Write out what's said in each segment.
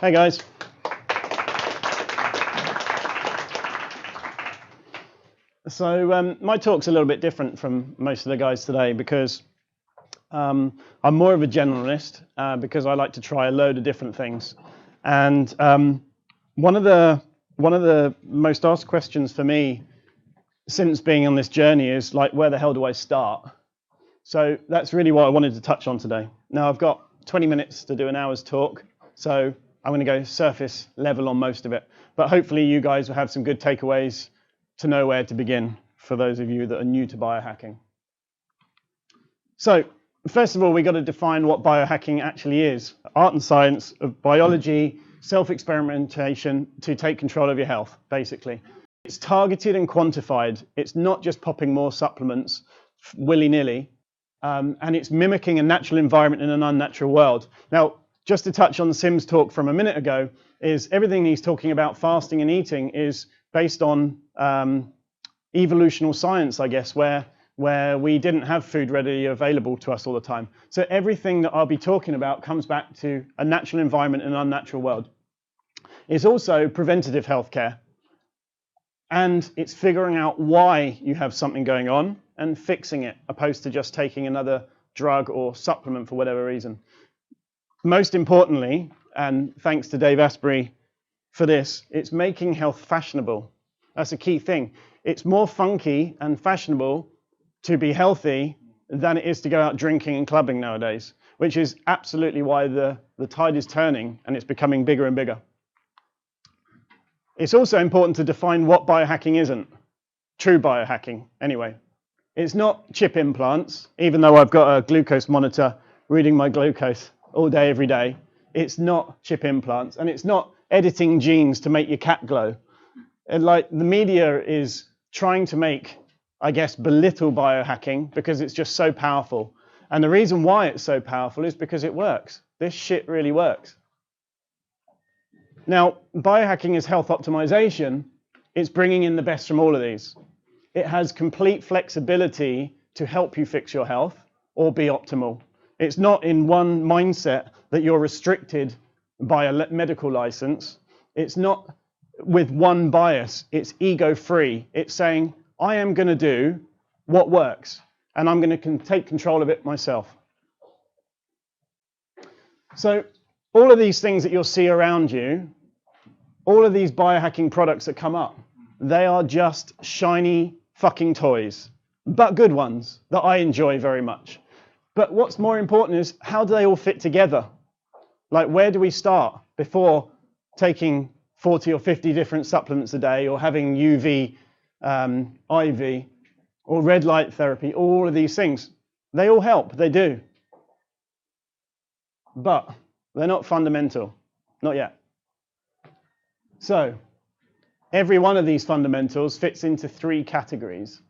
Hey guys. So my talk's a little bit different from most of the guys today because I'm more of a generalist because I like to try a load of different things. And one of the most asked questions for me since being on this journey is like, where the hell do I start? So that's really what I wanted to touch on today. Now I've got 20 minutes to do an hour's talk, so I'm going to go surface level on most of it. But hopefully you guys will have some good takeaways to know where to begin for those of you that are new to biohacking. So first of all, we've got to define what biohacking actually is. Art and science of biology, self-experimentation to take control of your health, basically. It's targeted and quantified. It's not just popping more supplements willy-nilly, and it's mimicking a natural environment in an unnatural world. Now, just to touch on Sim's talk from a minute ago, is everything he's talking about fasting and eating is based on evolutional science, I guess, where we didn't have food readily available to us all the time. So everything that I'll be talking about comes back to a natural environment in an unnatural world. It's also preventative healthcare. And it's figuring out why you have something going on and fixing it, opposed to just taking another drug or supplement for whatever reason. Most importantly, and thanks to Dave Asprey for this, it's making health fashionable. That's a key thing. It's more funky and fashionable to be healthy than it is to go out drinking and clubbing nowadays, which is absolutely why the tide is turning and it's becoming bigger and bigger. It's also important to define what biohacking isn't. True biohacking, anyway. It's not chip implants, even though I've got a glucose monitor reading my glucose all day, every day. It's not chip implants, and it's not editing genes to make your cat glow. And like the media is trying to make, I guess, belittle biohacking because it's just so powerful. And the reason why it's so powerful is because it works. This shit really works. Now, biohacking is health optimization. It's bringing in the best from all of these. It has complete flexibility to help you fix your health or be optimal. It's not in one mindset that you're restricted by a medical license. It's not with one bias. It's ego-free. It's saying, I am going to do what works, and I'm going to take control of it myself. So all of these things that you'll see around you, all of these biohacking products that come up, they are just shiny fucking toys, but good ones that I enjoy very much. But what's more important is, how do they all fit together? Like, where do we start before taking 40 or 50 different supplements a day, or having UV, IV, or red light therapy? All of these things, they all help, they do. But they're not fundamental, not yet. So, every one of these fundamentals fits into 3 categories,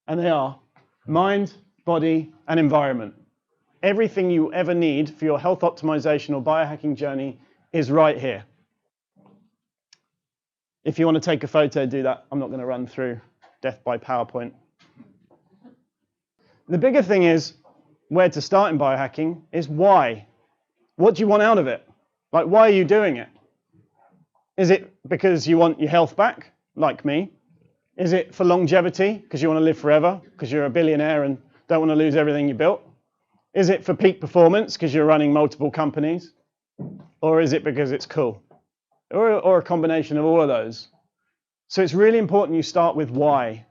and they are mind, body, and environment. Everything you ever need for your health optimization or biohacking journey is right here. If you want to take a photo, do that. I'm not going to run through death by PowerPoint. The bigger thing is, where to start in biohacking is why. What do you want out of it? Like, why are you doing it? Is it because you want your health back, like me? Is it for longevity, because you want to live forever, because you're a billionaire and don't want to lose everything you built? Is it for peak performance, because you're running multiple companies? Or is it because it's cool? Or a combination of all of those? So it's really important you start with why.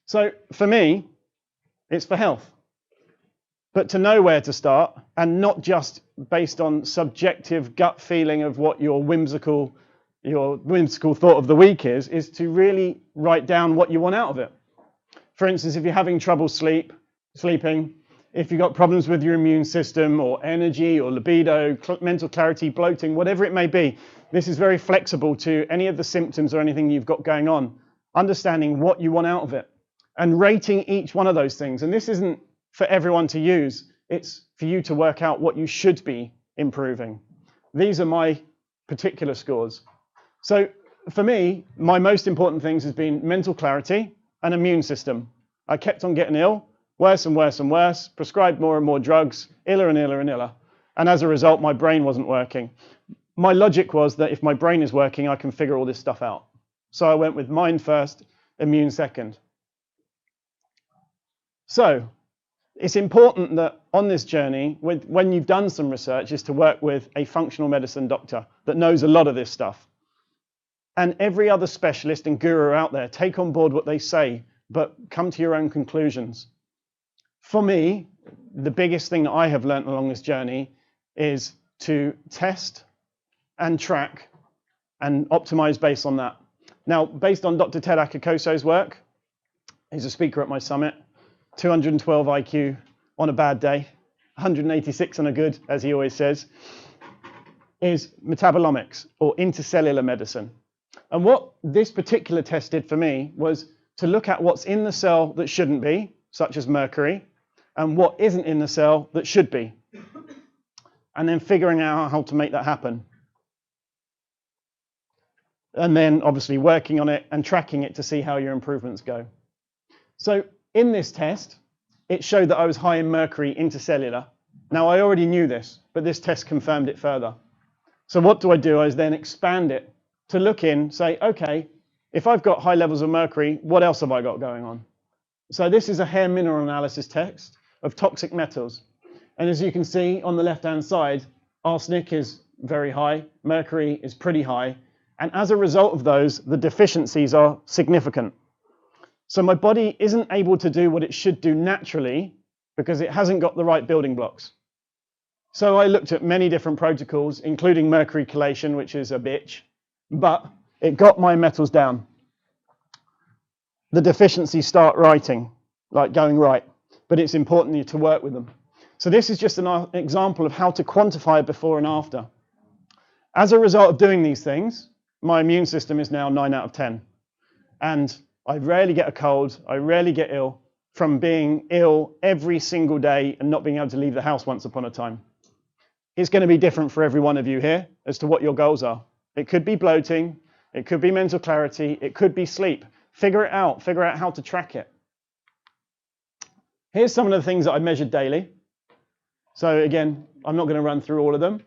So for me, it's for health. But to know where to start, and not just based on subjective gut feeling of what your whimsical thought of the week is to really write down what you want out of it. For instance, if you're having trouble sleeping, if you've got problems with your immune system or energy or libido, mental clarity, bloating, whatever it may be, this is very flexible to any of the symptoms or anything you've got going on. Understanding what you want out of it and rating each one of those things. And this isn't for everyone to use. It's for you to work out what you should be improving. These are my particular scores. So for me, my most important things has been mental clarity and immune system. I kept on getting ill, worse and worse and worse, prescribed more and more drugs, iller and iller and iller. And as a result, my brain wasn't working. My logic was that if my brain is working, I can figure all this stuff out. So I went with mind first, immune second. So it's important that on this journey, when you've done some research, is to work with a functional medicine doctor that knows a lot of this stuff. And every other specialist and guru out there, take on board what they say, but come to your own conclusions. For me, the biggest thing that I have learned along this journey is to test and track and optimize based on that. Now, based on Dr. Ted Akakoso's work, he's a speaker at my summit, 212 IQ on a bad day, 186 on a good, as he always says, is metabolomics or intercellular medicine. And what this particular test did for me was to look at what's in the cell that shouldn't be, such as mercury, and what isn't in the cell that should be, and then figuring out how to make that happen. And then obviously working on it and tracking it to see how your improvements go. So in this test, it showed that I was high in mercury intercellular. Now I already knew this, but this test confirmed it further. So what do? I then expand it to look in, say, okay, if I've got high levels of mercury, what else have I got going on? So this is a hair mineral analysis test of toxic metals. And as you can see on the left-hand side, arsenic is very high, mercury is pretty high. And as a result of those, the deficiencies are significant. So my body isn't able to do what it should do naturally because it hasn't got the right building blocks. So I looked at many different protocols, including mercury chelation, which is a bitch, but it got my metals down. The deficiencies start going right, but it's important to work with them. So this is just an example of how to quantify before and after. As a result of doing these things, my immune system is now 9 out of 10. And I rarely get a cold, I rarely get ill from being ill every single day and not being able to leave the house once upon a time. It's going to be different for every one of you here as to what your goals are. It could be bloating, it could be mental clarity, it could be sleep. Figure it out, figure out how to track it. Here's some of the things that I measured daily. So again, I'm not going to run through all of them,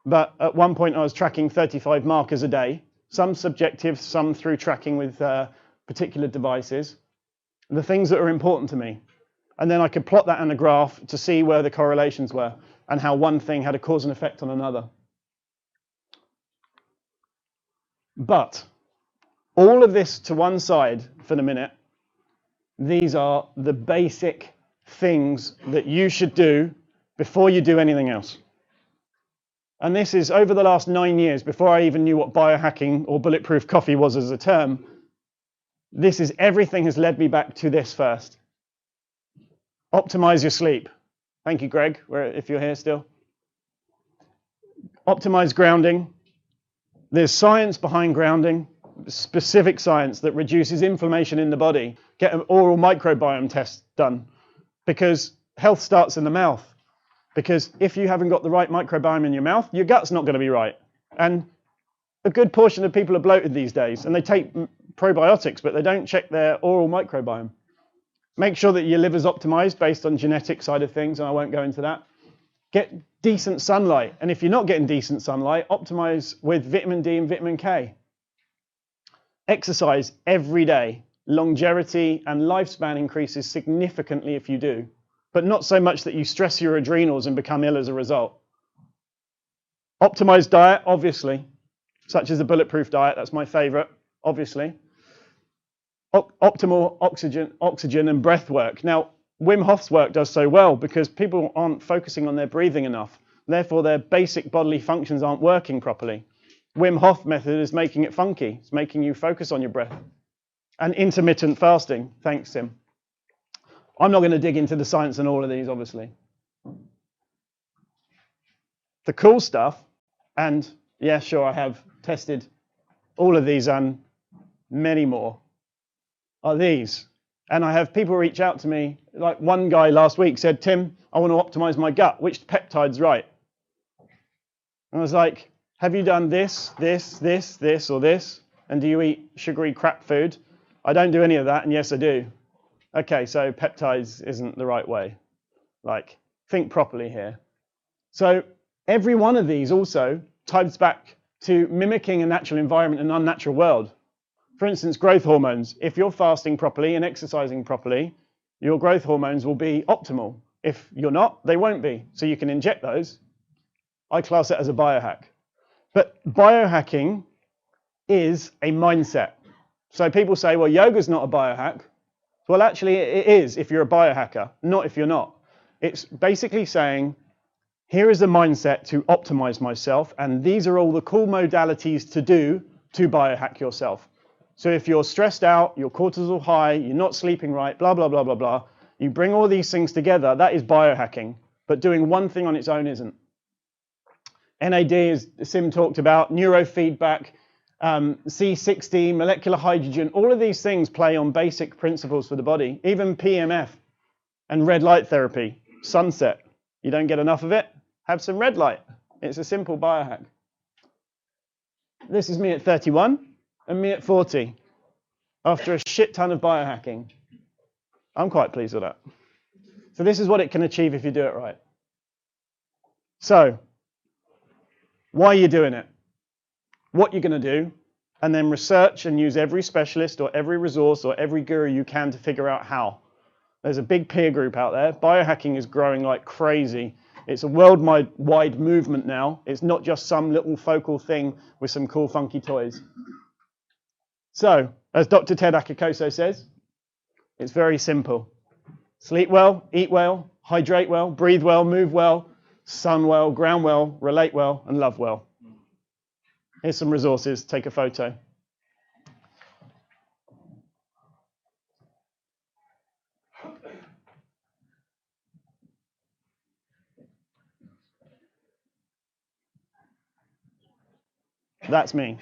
but at one point I was tracking 35 markers a day, some subjective, some through tracking with particular devices, the things that are important to me. And then I could plot that on a graph to see where the correlations were and how one thing had a cause and effect on another. But all of this to one side for the minute, these are the basic things that you should do before you do anything else. And this is over the last 9 years, before I even knew what biohacking or bulletproof coffee was as a term, everything has led me back to this first. Optimize your sleep. Thank you, Greg, if you're here still. Optimize grounding. There's science behind grounding, specific science that reduces inflammation in the body. Get an oral microbiome test done because health starts in the mouth. Because if you haven't got the right microbiome in your mouth, your gut's not going to be right. And a good portion of people are bloated these days and they take probiotics, but they don't check their oral microbiome. Make sure that your liver's optimized based on genetic side of things, and I won't go into that. Get decent sunlight, and if you're not getting decent sunlight, optimize with vitamin D and vitamin K. Exercise every day. Longevity and lifespan increases significantly if you do, but not so much that you stress your adrenals and become ill as a result. Optimized diet, obviously, such as the bulletproof diet, that's my favorite, obviously. Optimal oxygen and breath work. Now, Wim Hof's work does so well because people aren't focusing on their breathing enough. Therefore, their basic bodily functions aren't working properly. Wim Hof method is making it funky. It's making you focus on your breath. And intermittent fasting. Thanks, Tim. I'm not going to dig into the science on all of these, obviously. The cool stuff, and yeah, sure, I have tested all of these and many more, are these. And I have people reach out to me, like one guy last week said, Tim, I want to optimize my gut. Which peptide's right? And I was like, have you done this, or this? And do you eat sugary crap food? I don't do any of that, and yes, I do. Okay, so peptides isn't the right way. Like, think properly here. So Every one of these also ties back to mimicking a natural environment and an unnatural world. For instance, growth hormones. If you're fasting properly and exercising properly, your growth hormones will be optimal. If you're not, they won't be. So you can inject those. I class it as a biohack. But biohacking is a mindset. So people say, well, yoga's not a biohack. Well, actually, it is if you're a biohacker, not if you're not. It's basically saying, here is a mindset to optimize myself, and these are all the cool modalities to do to biohack yourself. So if you're stressed out, your cortisol high, you're not sleeping right, blah, blah, blah, blah, blah, you bring all these things together, that is biohacking. But doing one thing on its own isn't. NAD, as Sim talked about, neurofeedback, C60, molecular hydrogen, all of these things play on basic principles for the body. Even PMF and red light therapy, sunset. You don't get enough of it? Have some red light. It's a simple biohack. This is me at 31 and me at 40 after a shit ton of biohacking. I'm quite pleased with that. So this is what it can achieve if you do it right. So, why are you doing it? What you're going to do, and then research and use every specialist or every resource or every guru you can to figure out how. There's a big peer group out there. Biohacking is growing like crazy. It's a worldwide movement now. It's not just some little focal thing with some cool, funky toys. So, as Dr. Ted Akikoso says, it's very simple. Sleep well, eat well, hydrate well, breathe well, move well, sun well, ground well, relate well, and love well. Here's some resources. Take a photo. That's me.